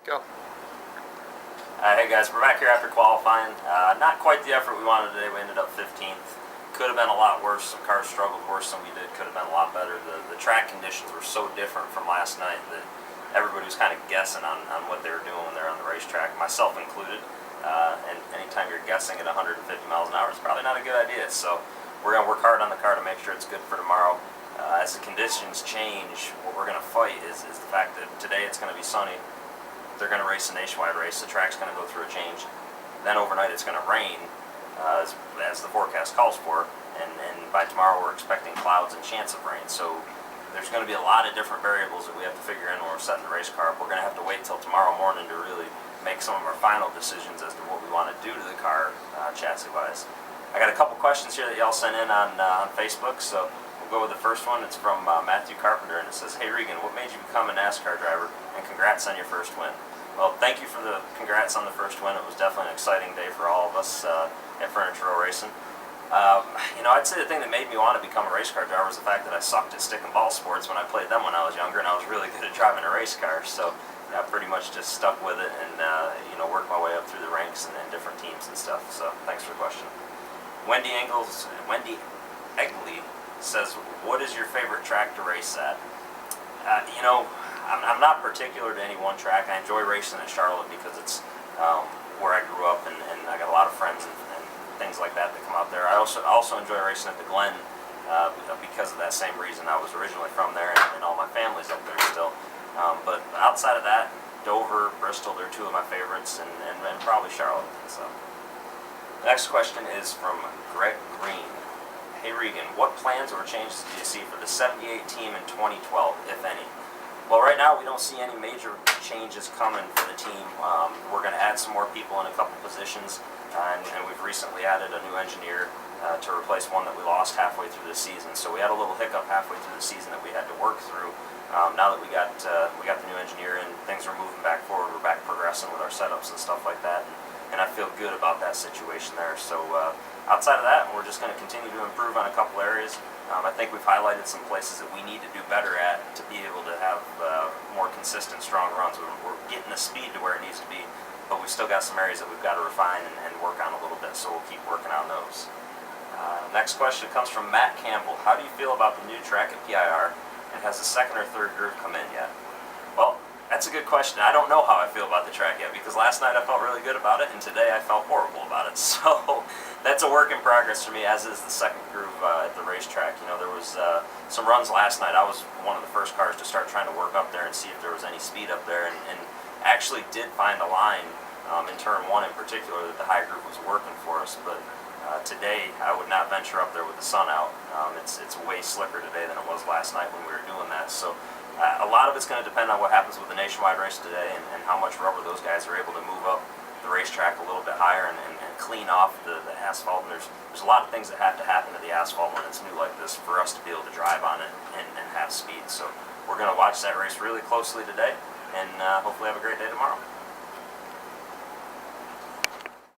Go. Hey guys, we're back here after qualifying. Not quite the effort we wanted today. We ended up 15th. Could have been a lot worse. Some cars struggled worse than we did. Could have been a lot better. The track conditions were so different from last night that everybody was kind of guessing on what they were doing when they were on the racetrack, myself included. And anytime you're guessing at 150 miles an hour, it's probably not a good idea. So we're going to work hard on the car to make sure it's good for tomorrow. As the conditions change, what we're going to fight is the fact that today it's going to be sunny. They're going to race a nationwide race. The track's going to go through a change. Then overnight it's going to rain, as the forecast calls for. And by tomorrow we're expecting clouds and chance of rain. So there's going to be a lot of different variables that we have to figure in when we're setting the race car up. We're going to have to wait till tomorrow morning to really make some of our final decisions as to what we want to do to the car, chassis-wise. I got a couple questions here that y'all sent in on Facebook, so we'll go with the first one. It's from Matthew Carpenter, and it says, "Hey Regan, what made you become a NASCAR driver, and congrats on your first win?" Well, thank you for the congrats on the first win. It was definitely an exciting day for all of us at Furniture Row Racing. I'd say the thing that made me want to become a race car driver was the fact that I sucked at stick and ball sports when I played them when I was younger, and I was really good at driving a race car. So I pretty much just stuck with it and worked my way up through the ranks and different teams and stuff. So thanks for the question. Wendy Egley says, "What is your favorite track to race at?" I'm not particular to any one track. I enjoy racing at Charlotte because it's where I grew up, and I got a lot of friends and things like that come out there. I also enjoy racing at the Glen because of that same reason. I was originally from there, and all my family's up there still. But outside of that, Dover, Bristol, they're two of my favorites, and probably Charlotte. So, next question is from Greg Green. "Hey Regan, what plans or changes do you see for the 78 team in 2012, if any?" Well, right now we don't see any major changes coming for the team. We're going to add some more people in a couple positions, and we've recently added a new engineer to replace one that we lost halfway through the season. So we had a little hiccup halfway through the season that we had to work through. Now that we got the new engineer in, things are moving back forward. We're back progressing with our setups and stuff like that, and I feel good about that situation there. So outside of that, we're just going to continue to improve on a couple areas. I think we've highlighted some places that we need to do better at to be able to have more consistent, strong runs. We're getting the speed to where it needs to be, but we've still got some areas that we've got to refine and work on a little bit, so we'll keep working on those. Next question comes from Matt Campbell. "How do you feel about the new track at PIR, and has the second or third groove come in yet?" Well, that's a good question. I don't know how I feel about the track yet, because last night I felt really good about it, and today I felt horrible about it. So that's a work in progress for me, as is the second groove at the racetrack. There was some runs last night. I was one of the first cars to start trying to work up there and see if there was any speed up there, and actually did find a line in turn one in particular that the high groove was working for us. But today I would not venture up there with the sun out. It's way slicker today than it was last night when we were doing that. So a lot of it's going to depend on what happens with the nationwide race today, and how much rubber those guys are able to move up the racetrack a little bit higher and clean off the asphalt. And there's a lot of things that have to happen to the asphalt when it's new like this for us to be able to drive on it and have speed. So we're going to watch that race really closely today, and hopefully have a great day tomorrow.